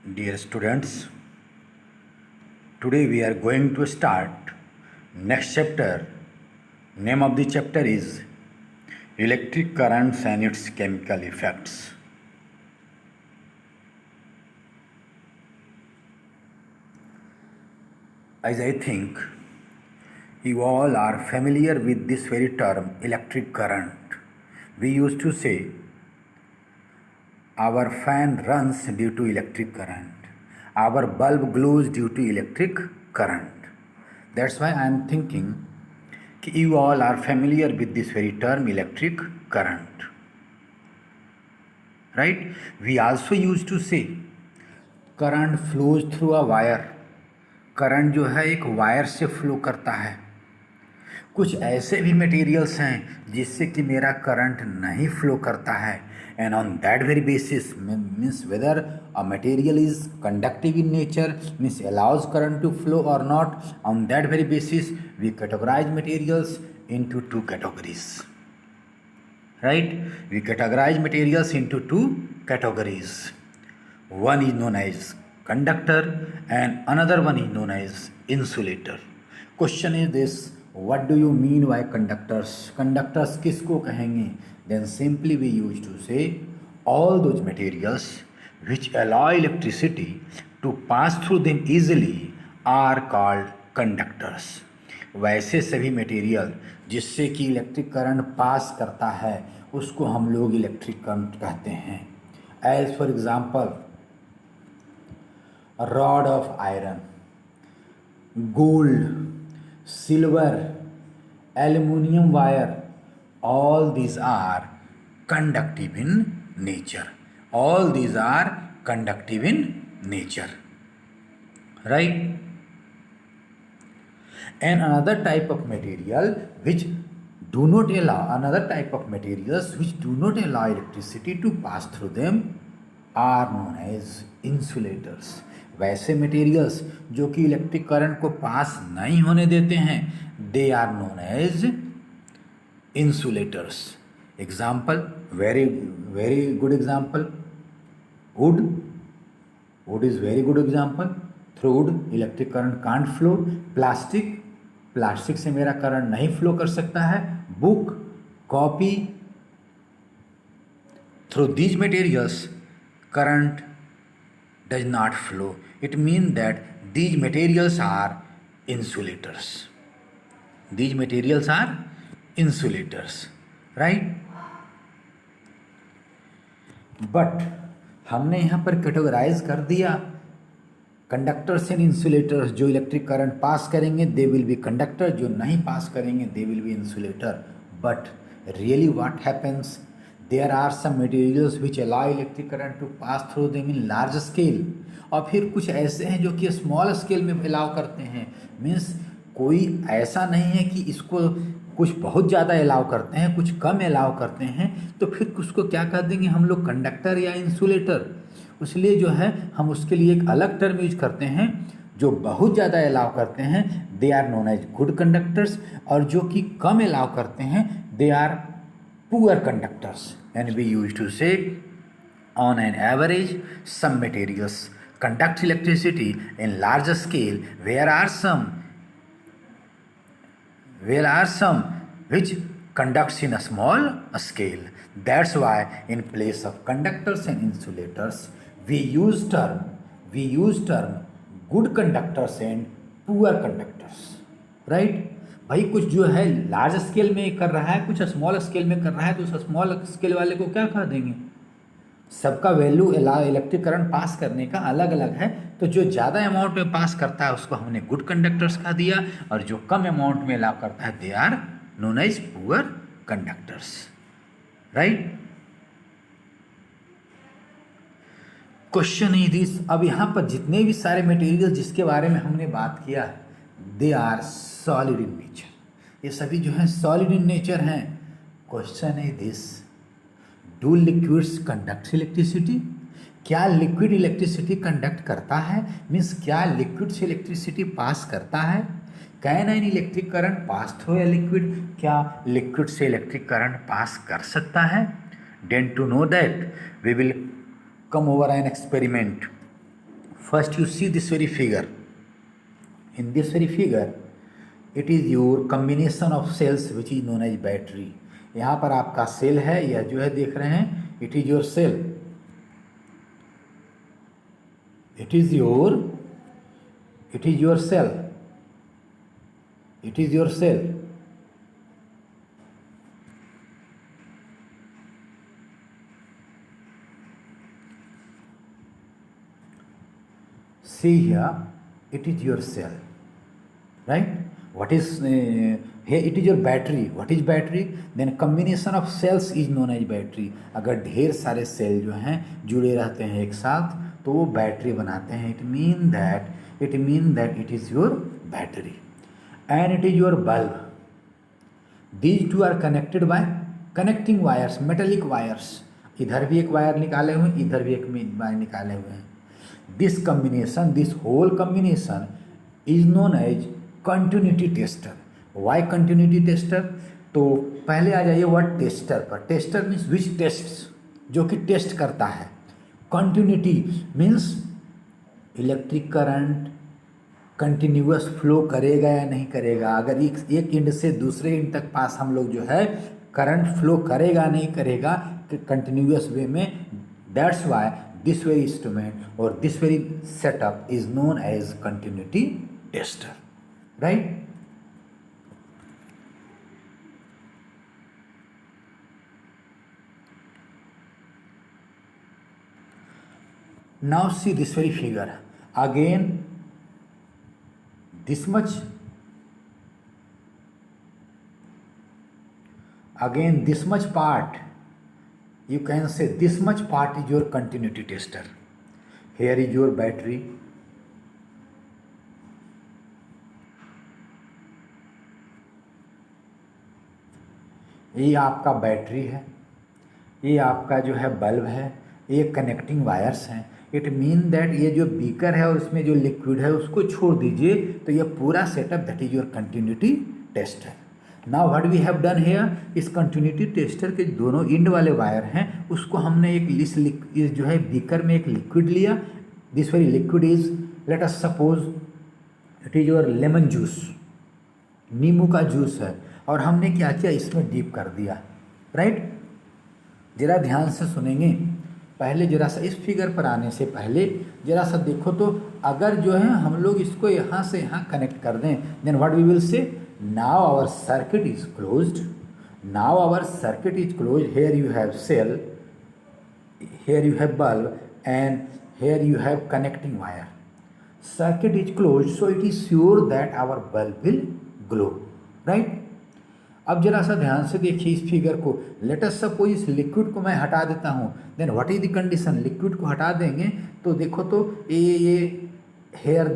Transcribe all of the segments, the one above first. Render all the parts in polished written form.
Dear students, today we are going to start next chapter. Name of the chapter is Electric Currents and its Chemical Effects. As I think you all are familiar with this very term, electric current. We used to say our fan runs due to electric current. Our bulb glows due to electric current. That's why I am thinking you all are familiar with this very term, electric current. Right? We also used to say current flows through a wire. Current जो है एक wire से flow करता है. कुछ ऐसे भी materials हैं जिससे कि मेरा करंट नहीं फ्लो करता है, and on that very basis means whether a material is conductive in nature means allows current to flow और not. On that very basis we categorise materials into two categories. Right, we categorise materials into two categories. One is known as conductor and another one is known as insulator. Question is this, what do you mean by conductors? Conductors किसको कहेंगे? Then simply we used to say all those materials which allow electricity to pass through them easily are called conductors. वैसे सभी material जिससे कि electric current पास करता है उसको हम लोग इलेक्ट्रिक करंट कहते हैं. As for example, a rod of iron, gold, silver, aluminum wire, all these are conductive in nature. All these are conductive in nature. Right? And another type of material which do not allow, another type of materials which do not allow electricity to pass through them are known as insulators. वैसे materials जो कि electric current को पास नहीं होने देते हैं, they are known as insulators. Example, very very good example, wood. Wood is very good example. Through wood electric current can't flow. Plastic, plastic से मेरा करंट नहीं फ्लो कर सकता है. Book, copy, through these materials current does not flow. It means that these materials are insulators. These materials are insulators, right? But हमने यहाँ पर categorise कर दिया कंडक्टर्स एंड इंसुलेटर्स. जो इलेक्ट्रिक करंट पास करेंगे दे विल बी कंडक्टर, जो नहीं पास करेंगे दे will B insulator. But really what happens, there are some materials which allow electric current to pass through them in large scale. और फिर कुछ ऐसे हैं जो कि स्मॉल स्केल में अलाउ करते हैं. मीन्स कोई ऐसा नहीं है कि इसको कुछ बहुत ज़्यादा अलाउ करते हैं, कुछ कम अलाउ करते हैं, तो फिर उसको क्या कह देंगे हम लोग, कंडक्टर या इंसुलेटर. इसलिए जो है हम उसके लिए एक अलग टर्म यूज करते हैं. जो बहुत ज़्यादा अलाउ करते हैं they are known as good conductors, और जो कि कम अलाउ करते हैं they are poor conductors. And we used to say on an average some materials conduct electricity in larger scale, where are some which conducts in a small scale. That's why in place of conductors and insulators we use term good conductors and poor conductors. Right? भाई कुछ जो है large scale में कर रहा है, कुछ small scale में कर रहा है, तो उस स्मॉल स्केल वाले को क्या कह देंगे. सबका वैल्यू इलेक्ट्रिक करंट पास करने का अलग अलग है. तो जो ज़्यादा अमाउंट में पास करता है उसको हमने गुड कंडक्टर्स कह दिया, और जो कम अमाउंट में अलाउ करता है they are known as poor conductors. Right. Question is this, अब यहाँ पर जितने भी सारे मटेरियल जिसके बारे में हमने बात किया they are solid in nature. ये सभी जो है सॉलिड इन नेचर हैं. Question is this, do liquids conduct electricity? क्या लिक्विड इलेक्ट्रिसिटी कंडक्ट करता है? मीन्स क्या लिक्विड से इलेक्ट्रिसिटी पास करता है? Can an electric current pass through a liquid? क्या लिक्विड से इलेक्ट्रिक करंट पास कर सकता है? Then to know that we will come over an experiment. first you see this very figure. In this very figure it is your combination of cells which is known as battery. यहाँ पर आपका cell है, यह जो है देख रहे हैं, it is your cell, it is your cell, it is your cell. See here, it is your cell, right? What is here? It is your battery. What is battery? Then combination of cells is known as battery. अगर ढेर सारे cell जो हैं जुड़े रहते हैं एक साथ तो वो बैटरी बनाते हैं. It mean that it is your battery, and it is your bulb. These two are connected by connecting wires, metallic wires. इधर भी एक वायर निकाले हुए, इधर भी एक वायर निकाले हुए हैं. This whole combination is known as continuity tester. Why continuity tester? तो पहले आ जाइए वर्ड टेस्टर पर. टेस्टर मीन्स विच टेस्ट, जो कि टेस्ट करता है. Continuity means electric current continuous flow करेगा या नहीं करेगा. अगर एक एंड से दूसरे एंड तक पास हम लोग जो है करंट फ्लो करेगा नहीं करेगा कंटिन्यूअस वे में. That's Y this very instrument or this very setup is known as continuity tester, right? Now see this very figure again. This much part, you can say this much part is your continuity tester. Here is your battery. ये आपका battery है, ये आपका जो है bulb है, ये connecting wires हैं. इट मीन दैट ये जो बीकर है और उसमें जो लिक्विड है उसको छोड़ दीजिए तो ये पूरा setup that is your continuity tester. Now what we have done here, इस कंटिन्यूटी टेस्टर के दोनों इंड वाले वायर हैं उसको हमने एक इस जो है बीकर में एक लिक्विड लिया. This very liquid is, late us suppose it is your lemon juice, नींबू का जूस है, और हमने क्या किया इसमें डीप कर दिया. राइट, जरा ध्यान से सुनेंगे. पहले जरा सा इस फिगर पर आने से पहले जरा सा देखो तो अगर जो है हम लोग इसको यहाँ से यहाँ कनेक्ट कर दें, then what we will say, now our circuit is closed. Here you have cell, here you have bulb, and here you have connecting wire. Circuit is closed, so it is sure that our bulb will glow, right? अब जरा सा ध्यान से देखिए इस figure को. Let us suppose इस liquid को मैं हटा देता हूँ, then what is the condition. Liquid को हटा देंगे तो देखो तो ये हेयर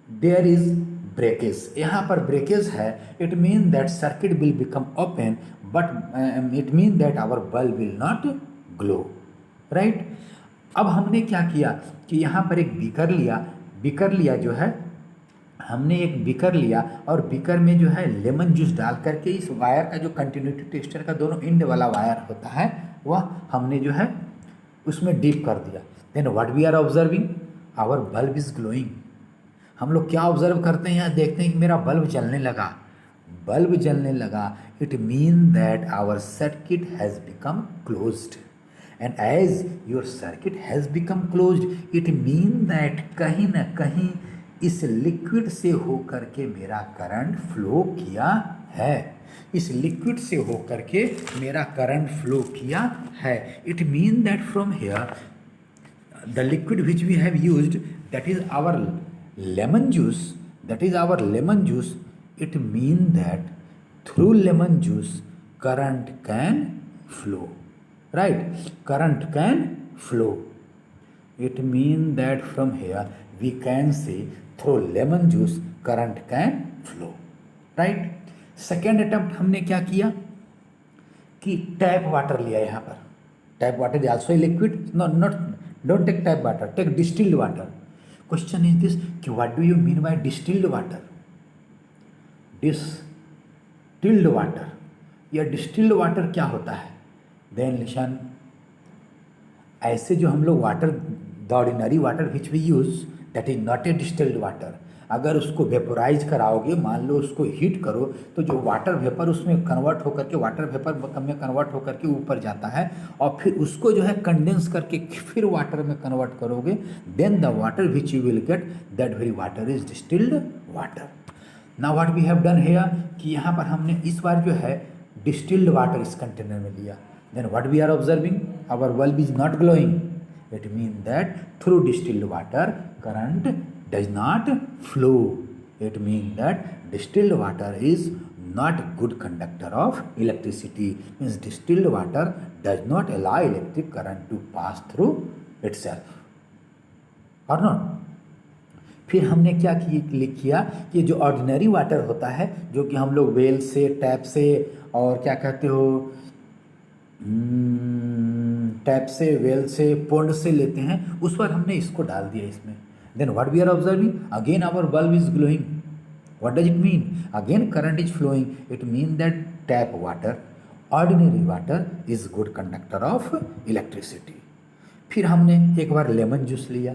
देयर इज ब्रेकेज. यहाँ पर ब्रेकेज है. It mean that circuit will become open but it mean that our bulb will not glow. Right, अब हमने क्या किया कि यहाँ पर एक बीकर लिया जो है, हमने एक बीकर लिया और बीकर में जो है लेमन जूस डाल करके इस वायर का जो कंटिन्यूटी टेस्टर का दोनों इंड वाला वायर होता है वह हमने जो है उसमें डीप कर दिया. Then what we are observing, our bulb is glowing. हम लोग क्या ऑब्जर्व करते हैं, यहाँ देखते हैं कि मेरा बल्ब जलने लगा. It mean that our circuit has become closed, and as your circuit has become closed it mean that कहीं ना कहीं इस लिक्विड से होकर के मेरा करंट फ्लो किया है. It mean that from here the liquid which we have used, that is our lemon juice, it mean that through lemon juice current can flow. Right, current can flow. It mean that from here we can say through lemon juice current can flow. Right, second attempt हमने क्या किया कि tap water लिया. यहाँ पर tap water is also a liquid. Don't take tap water, take distilled water. Question is this, what do you mean by distilled water? Distilled water, यह distilled water क्या होता है? Then listen, ऐसे जो हम लोग water, the ordinary water which we use that is not a distilled water, अगर उसको वेपोराइज कराओगे, मान लो उसको हीट करो, तो जो वाटर वेपर उसमें कन्वर्ट होकर के, वाटर वेपर में कन्वर्ट होकर के ऊपर जाता है, और फिर उसको जो है कंडेंस करके फिर वाटर में कन्वर्ट करोगे, then the water which you will get, that very water is distilled water. Now what we have done here कि यहाँ पर हमने इस बार जो है डिस्टिल्ड वाटर इस कंटेनर में लिया, then what we are observing, our bulb is not glowing, it mean that through distilled water current does not flow. It means that distilled water is not good conductor of electricity. Means distilled water does not allow electric current to pass through itself, or not? फिर हमने क्या किया कि जो ordinary water होता है, जो कि हम लोग वेल से, टैप से, और क्या कहते हो, टैप से, वेल से, पोंड से लेते हैं, उस पर हमने इसको डाल दिया इसमें। Then what we are observing? Again our bulb is glowing. What does it mean? Again current is flowing. It means that tap water, ordinary water is good conductor of electricity. फिर हमने एक बार लेमन जूस लिया,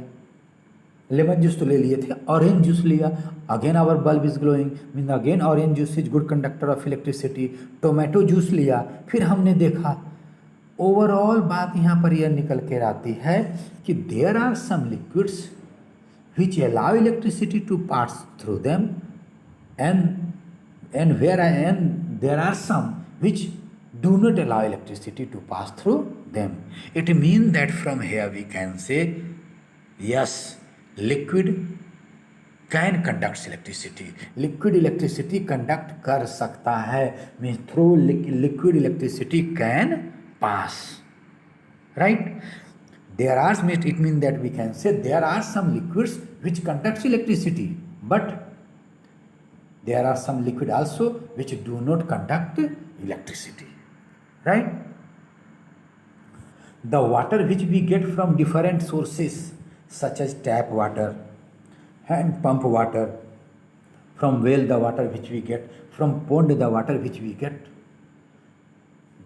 lemon juice तो ले लिए थे, orange juice लिया, again our bulb is glowing, mean again orange juice is good conductor of electricity. Tomato juice लिया, फिर हमने देखा, ओवरऑल बात यहाँ पर यह निकल कर आती है कि there are some liquids which allow electricity to pass through them, and there are some which do not allow electricity to pass through them. It means that from here we can say yes, liquid can conduct electricity. Liquid electricity conduct कर सकता है, means through liquid electricity can pass, right? There are, it means that we can say there are some liquids which conducts electricity, but there are some liquid also which do not conduct electricity, right? The water which we get from different sources such as tap water, hand pump water, from well the water which we get, from pond the water which we get,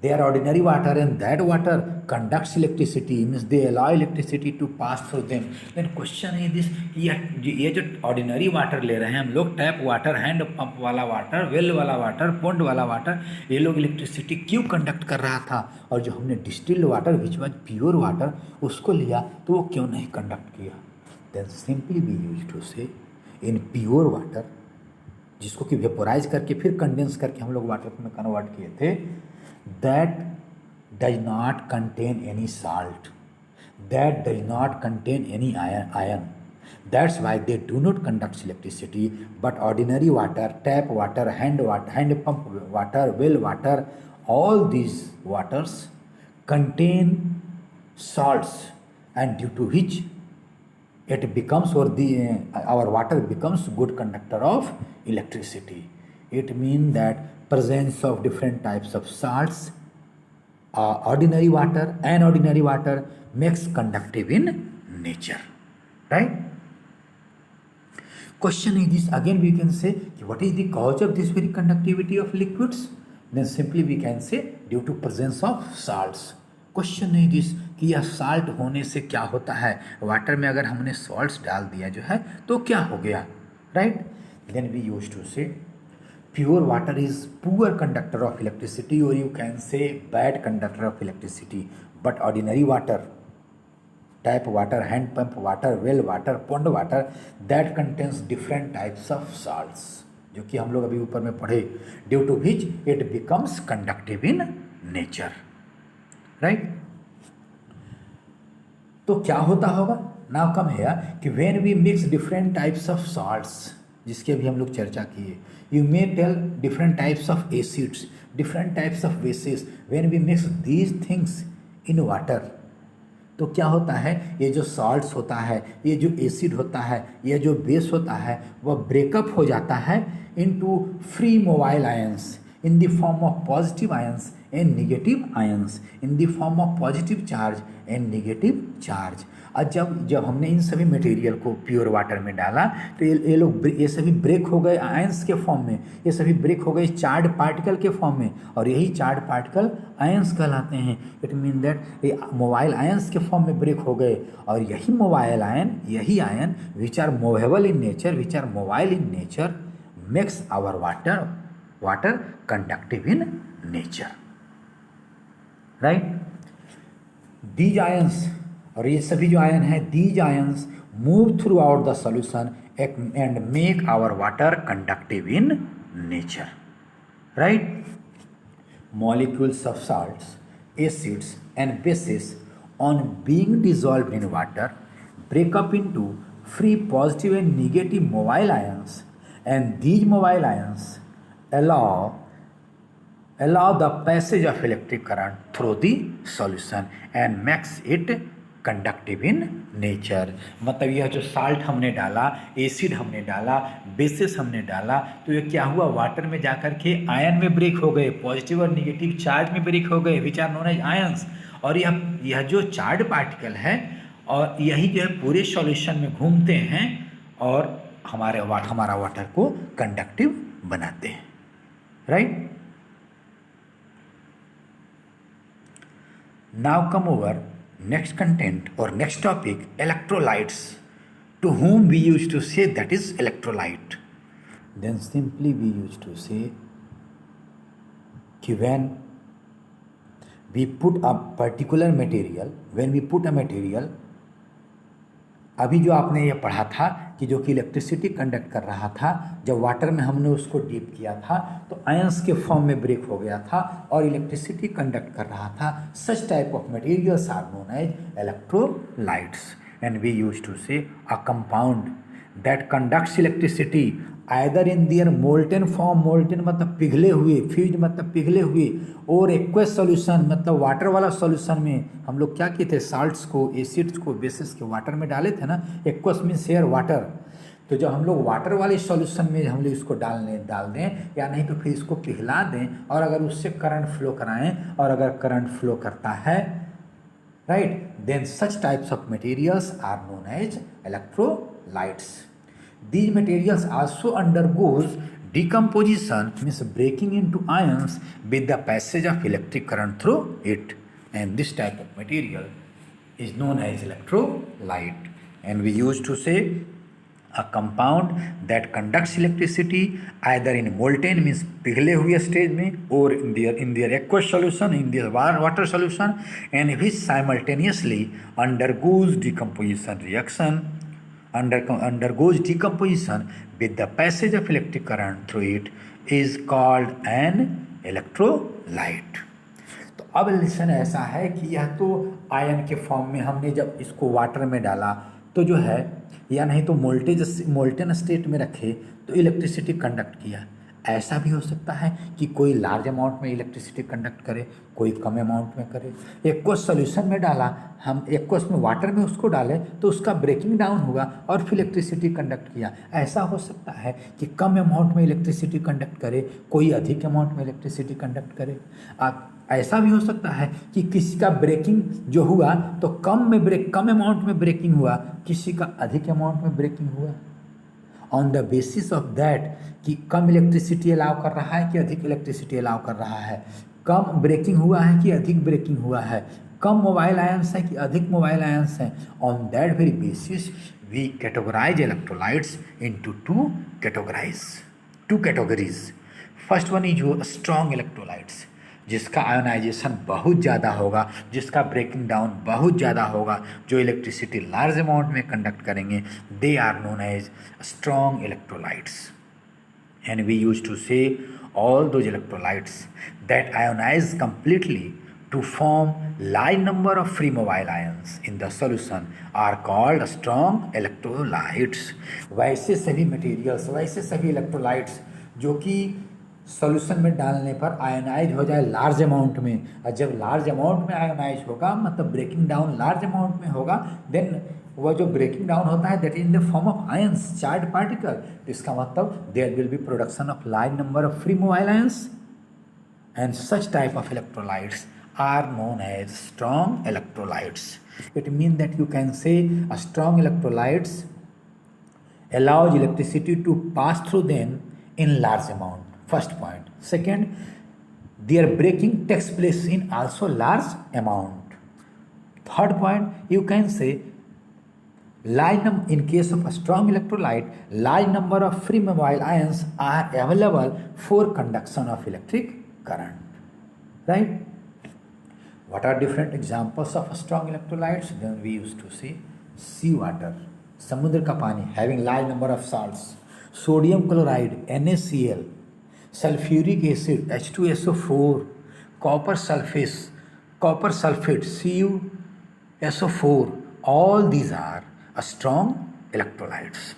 they are ordinary water, and that water conducts electricity, means they allow electricity to pass through them. Then question is this, ये जो ordinary water ले रहे हैं हम लोग, tap water, hand pump वाला water, well वाला water, pond वाला वाटर, ये लोग इलेक्ट्रिसिटी क्यों कंडक्ट कर रहा था, और जो हमने distilled water which was pure water उसको लिया तो वो क्यों नहीं कंडक्ट किया? Then simply we use to say in pure water, जिसको कि वेपोराइज करके फिर कंडेंस करके हम लोग वाटर में कन्वर्ट किए थे, that does not contain any salt, that does not contain any iron. That's why they do not conduct electricity. But ordinary water, tap water, hand pump water, well water, all these waters contain salts, and due to which it becomes, or our water becomes good conductor of electricity. It means that presence of different types of salts, ordinary water and ordinary water makes conductive in nature, right? Question is this, again we can say what is the cause of this very conductivity of liquids? Then simply we can say due to presence of salts. Question is this कि यह salt होने से क्या होता है, water में अगर हमने सॉल्ट्स डाल दिया जो है तो क्या हो गया, right? Then we use to say pure water is poor conductor of electricity, or you can say bad conductor of electricity. But ordinary water, tap water, hand pump water, well water, pond water, that contains different types of salts, जो कि हम लोग अभी ऊपर में पढ़े, due to which it becomes conductive in nature, right? तो क्या होता होगा? Now come here कि when we mix different types of salts, जिसकी अभी हम लोग चर्चा किए, you may tell different types of acids, different types of bases, when we mix these things in water, तो क्या होता है, ये जो salts होता है, ये जो acid होता है, ये जो base होता है, वह breakup हो जाता है into free mobile ions in the form of positive ions and negative ions in the form of positive charge and negative charge। और जब हमने इन सभी मटेरियल को प्योर वाटर में डाला तो ये सभी ब्रेक हो गए आयंस के फॉर्म में, ये सभी ब्रेक हो गए चार्ड पार्टिकल के फॉर्म में, और यही चार्ड पार्टिकल आयंस कहलाते हैं। इट मीन दैट ये मोबाइल आयंस के फॉर्म में ब्रेक हो गए, और यही मोबाइल आयन, यही ion which are movable in nature, which are mobile in nature, makes our water conductive in nature, right. These ions, और ये सभी जो आयन है, these ions move throughout the solution and make our water conductive in nature, right. Molecules of salts, acids and bases on being dissolved in water break up into free positive and negative mobile ions, and these mobile ions allow the passage of electric current through the solution and makes it conductive in nature. मतलब यह जो salt हमने डाला, acid हमने डाला, basis हमने डाला, तो ये क्या हुआ, वाटर में जाकर के आयन में ब्रेक हो गए, पॉजिटिव और निगेटिव चार्ज में ब्रेक हो गए, which are known as ions. और यह जो चार्ज पार्टिकल है, और यही जो है पूरे सॉल्यूशन में घूमते हैं और हमारा वाटर को कंडक्टिव बनाते हैं, right. Now come over next content or next topic, electrolytes, to whom we used to say that is electrolyte. Then simply we used to say कि when we put a particular material, when we put a material, अभी जो आपने ये पढ़ा था कि जो कि इलेक्ट्रिसिटी कंडक्ट कर रहा था, जब वाटर में हमने उसको डीप किया था तो आयंस के फॉर्म में ब्रेक हो गया था और इलेक्ट्रिसिटी कंडक्ट कर रहा था। Such type of materials are known as electrolytes, and we used to say a compound that conducts electricity either in their molten form, molten मतलब पिघले हुए, फ्यूज मतलब पिघले हुए, और एक्वस सॉल्यूशन मतलब वाटर वाला सॉल्यूशन में हम लोग क्या किए थे, साल्ट्स को, एसिड्स को, बेसिस के वाटर में डाले थे ना, एक्वस मीन्स एयर वाटर। तो जब हम लोग वाटर वाले सॉल्यूशन में हम लोग इसको डाल दें या नहीं तो फिर इसको पिघला दें, और अगर उससे करंट फ्लो कराएं, और अगर करंट फ्लो करता है, right, then such types of materials are known as electrolytes. These materials also undergoes decomposition, means breaking into ions with the passage of electric current through it, and this type of material is known as electrolyte, and we used to say a compound that conducts electricity either in molten means पिघले हुए stage में, or in their aqueous solution, in their water solution, and which simultaneously undergoes decomposition reaction, undergoes decomposition with the passage of electric current through it, is called an electrolyte। तो अब listen ऐसा है कि यह तो ion के form में हमने जब इसको वाटर में डाला तो जो है, या नहीं तो मोल्टेन स्टेट में रखे तो इलेक्ट्रिसिटी कंडक्ट किया। ऐसा भी हो सकता है कि कोई लार्ज अमाउंट में इलेक्ट्रिसिटी कंडक्ट करे, कोई कम अमाउंट में करे। एक्वस सॉल्यूशन में डाला, हम एक्वस में वाटर में उसको डालें तो उसका ब्रेकिंग डाउन होगा और फिर इलेक्ट्रिसिटी कंडक्ट किया। ऐसा हो सकता है कि कम अमाउंट में इलेक्ट्रिसिटी कंडक्ट करे, कोई अधिक अमाउंट में इलेक्ट्रिसिटी कंडक्ट करे। ऐसा भी हो सकता है कि किसी का ब्रेकिंग जो हुआ तो कम अमाउंट में ब्रेकिंग हुआ, किसी का अधिक अमाउंट में ब्रेकिंग हुआ, on the basis of that कि कम इलेक्ट्रिसिटी अलाउ कर रहा है कि अधिक इलेक्ट्रिसिटी अलाउ कर रहा है, कम ब्रेकिंग हुआ है कि अधिक ब्रेकिंग हुआ है, कम मोबाइल आयंस है कि अधिक मोबाइल आयंस हैं। On that very basis we categorise electrolytes into two categories. First one is जो स्ट्रॉन्ग इलेक्ट्रोलाइट्स, जिसका आयोनाइजेशन बहुत ज़्यादा होगा, जिसका ब्रेकिंग डाउन बहुत ज़्यादा होगा, जो इलेक्ट्रिसिटी लार्ज अमाउंट में कंडक्ट करेंगे, they are known as strong electrolytes. And we use to say all those electrolytes that ionize completely to form large number of free mobile ions in the solution are called strong electrolytes। वैसे सभी materials, वैसे सभी electrolytes जो कि solution में डालने पर ionise हो जाए लार्ज अमाउंट में, और जब लार्ज अमाउंट में आयोनाइज होगा मतलब ब्रेकिंग डाउन लार्ज अमाउंट में होगा, देन वह जो ब्रेकिंग डाउन होता है that is in the form of ions, charge particle. तो इसका मतलब there will be production of large number of free mobile ions, and such type of electrolytes are known as strong electrolytes. It means that you can say a strong electrolytes allows electricity to pass through them in large amount. First point. Second, their breaking takes place in also large amount. Third point, you can say in case of a strong electrolyte, large number of free mobile ions are available for conduction of electric current. Right? What are different examples of strong electrolytes? Then we used to see sea water, समुद्र का पानी, having large number of salts, sodium chloride NaCl, sulfuric acid H2SO4, copper sulfate CuSO4, all these are strong electrolytes.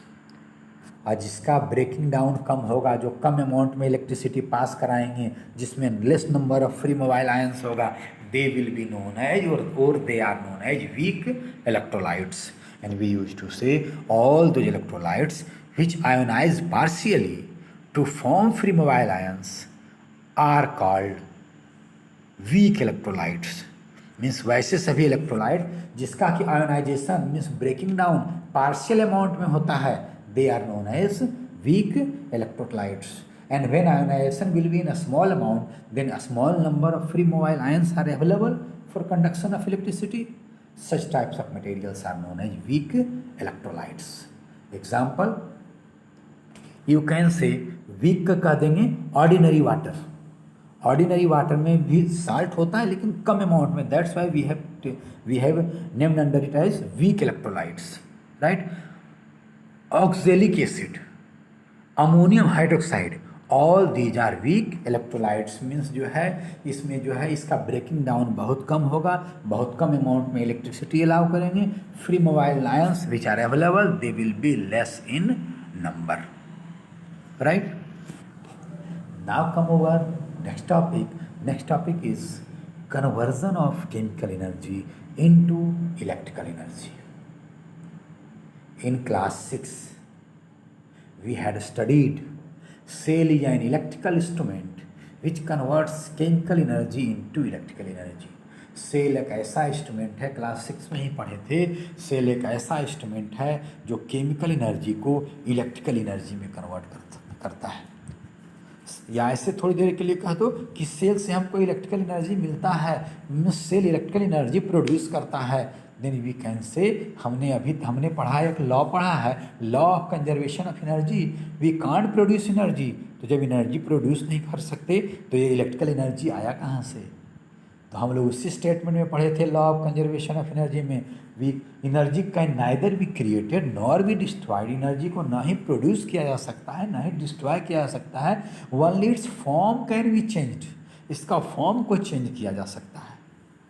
और जिसका breaking down calm होगा, जो कम amount में electricity pass कराएंगे, जिसमें less number of free mobile ions होगा, they will be known as और they are known as weak electrolytes. And we use to say all those electrolytes which ionise partially to form free mobile ions are called weak electrolytes. Means वैसे सभी electrolyte जिसका कि ionisation means breaking down partial amount में होता है, they are known as weak electrolytes. And when ionization will be in a small amount, then a small number of free mobile ions are available for conduction of electricity. Such types of materials are known as weak electrolytes. Example, you can say weak का कह देंगे ordinary water. Ordinary water में भी salt होता है लेकिन कम amount में, that's why we have named under it as weak electrolytes. Right? Oxalic acid, ammonium hydroxide, all these are weak electrolytes. Means जो है इसमें जो है इसका ब्रेकिंग डाउन बहुत कम होगा, बहुत कम अमाउंट में इलेक्ट्रिसिटी अलाउ करेंगे. Free mobile ions which are available they will be less in number. Right? Now come over next topic is conversion of chemical energy into electrical energy. In class 6 we had studied cell is an electrical instrument which converts chemical energy into electrical energy. Cell एक ऐसा instrument है, class 6 में ही पढ़े थे, cell एक ऐसा instrument है जो केमिकल एनर्जी को इलेक्ट्रिकल एनर्जी में कन्वर्ट करता है. या ऐसे थोड़ी देर के लिए कह दो कि सेल से हमको इलेक्ट्रिकल एनर्जी मिलता है, सेल इलेक्ट्रिकल एनर्जी प्रोड्यूस करता है. देन वी कैन से हमने पढ़ा एक लॉ पढ़ा है, law of conservation of energy. We can't produce energy. तो जब एनर्जी प्रोड्यूस नहीं कर सकते तो ये इलेक्ट्रिकल एनर्जी आया कहाँ से? तो हम लोग उसी स्टेटमेंट में पढ़े थे law of conservation of energy में, we energy can neither be created nor be destroyed. Energy को ना ही प्रोड्यूस किया जा सकता है ना ही डिस्ट्रॉय किया जा सकता है. Only it's form can be changed. इसका फॉर्म को चेंज किया जा सकता है.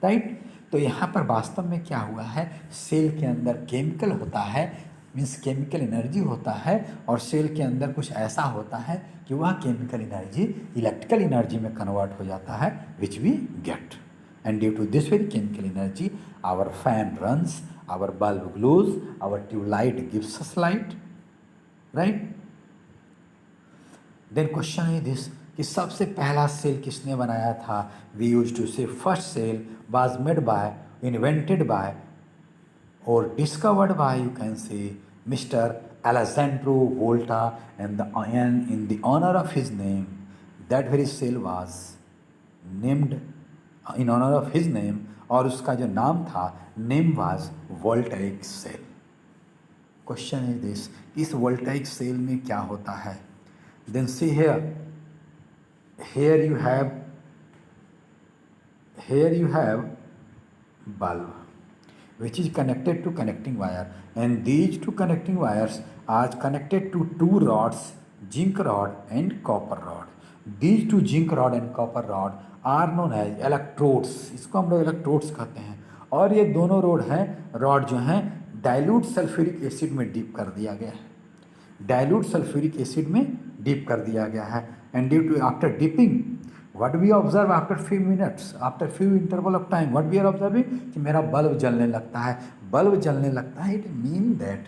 राइट? तो यहाँ पर वास्तव में क्या हुआ है, सेल के अंदर केमिकल होता है, मीन्स केमिकल एनर्जी होता है, और सेल के अंदर कुछ ऐसा होता है कि वह केमिकल एनर्जी इलेक्ट्रिकल एनर्जी में कन्वर्ट हो जाता है, which we get. And due to this very chemical energy, our fan runs, our bulb glows, our tube light gives us light. Right? Then question is this कि सबसे पहला cell किसने बनाया था? We used to say first cell was made by, invented by, or discovered by, you can say, Mr. Alessandro Volta, and in the honor of his name, that very cell was named in honor of his name, और उसका जो नाम था, name was voltaic cell. Question is this, इस voltaic cell में क्या होता है? Then see here you have bulb which is connected to connecting wire, and these two connecting wires are connected to two rods, zinc rod and copper rod. These two zinc rod and copper rod are known है electrodes. इसको हम लोग electrodes कहते हैं. और ये दोनों rod जो हैं डाइल्यूट सल्फ्यूरिक एसिड में डीप कर दिया गया है. डाइल्यूट सल्फ्यूरिक एसिड में डीप कर दिया गया है. And due to after dipping what we observe after few minutes, after few interval of time, what we are observing कि मेरा बल्ब जलने लगता है. बल्ब जलने लगता है, it mean that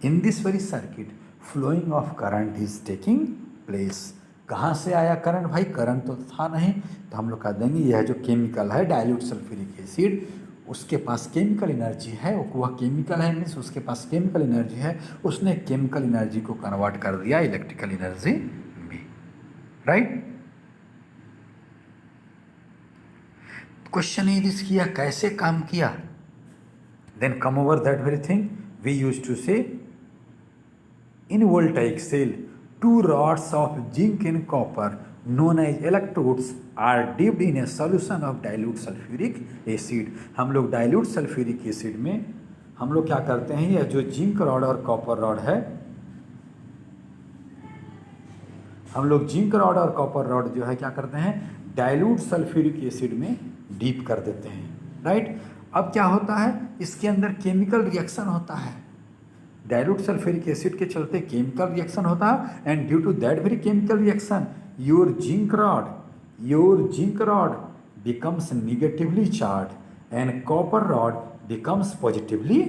in this very circuit flowing of current is taking place. कहाँ से आया करंट भाई? करंट तो था नहीं, तो हम लोग कह देंगे यह जो केमिकल है डाइल्यूट सल्फ्यूरिक एसिड, उसके पास केमिकल एनर्जी है, वह केमिकल है मीन्स उसके पास केमिकल एनर्जी है, उसने केमिकल एनर्जी को कन्वर्ट कर दिया इलेक्ट्रिकल एनर्जी में, राइट। क्वेश्चन इज किया कैसे काम किया, then come over that very thing we use to say in voltaic cell 2 rods of zinc and copper known as electrodes are dipped in a solution of dilute sulfuric acid। हम लोग dilute sulphuric acid में हम लोग क्या करते हैं, यह जो जिंक रॉड और कॉपर रॉड है, हम लोग जिंक रॉड और कॉपर रॉड जो है क्या करते हैं, डाइल्यूट सल्फ्यूरिक एसिड में डीप कर देते हैं, राइट। अब क्या होता है, इसके अंदर केमिकल रिएक्शन होता है, डाइल्यूट सल्फ्यूरिक एसिड के चलते केमिकल रिएक्शन होता है, and due to that very chemical reaction your zinc rod becomes negatively charge and copper rod becomes positively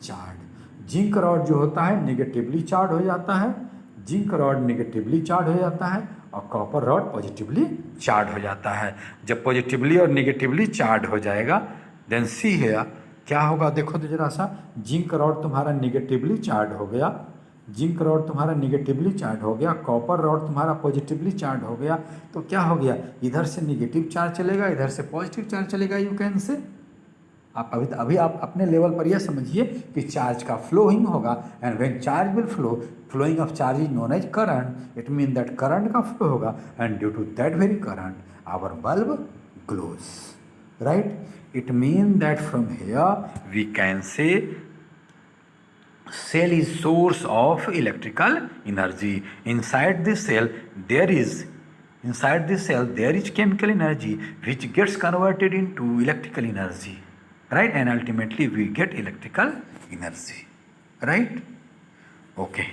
charge. Zinc rod जो होता है नेगेटिवली चार्ज हो जाता है, जिंक रॉड नेगेटिवली चार्ज हो जाता है और कॉपर रॉड पॉजिटिवली चार्ज हो जाता है। जब पॉजिटिवली और नेगेटिवली चार्ज हो जाएगा देन सी है क्या होगा, देखो तो जरा सा, जिंक रॉड तुम्हारा नेगेटिवली चार्ज हो गया, जिंक रॉड तुम्हारा नेगेटिवली चार्ज हो गया, कॉपर रॉड तुम्हारा पॉजिटिवली चार्ज हो गया, तो क्या हो गया, इधर से नेगेटिव चार्ज चलेगा, इधर से पॉजिटिव चार्ज चलेगा, यू कैन से। आप अभी आप अपने लेवल पर यह समझिए कि चार्ज का फ्लोइंग होगा, and when charge will flowing of charge is known as current, it mean that current का फ्लो होगा, and due to that very current our bulb glows, right? It means that from here we can say cell is source of electrical energy. Inside this cell there is chemical energy which gets converted into electrical energy, right? And ultimately we get electrical energy, right? Okay.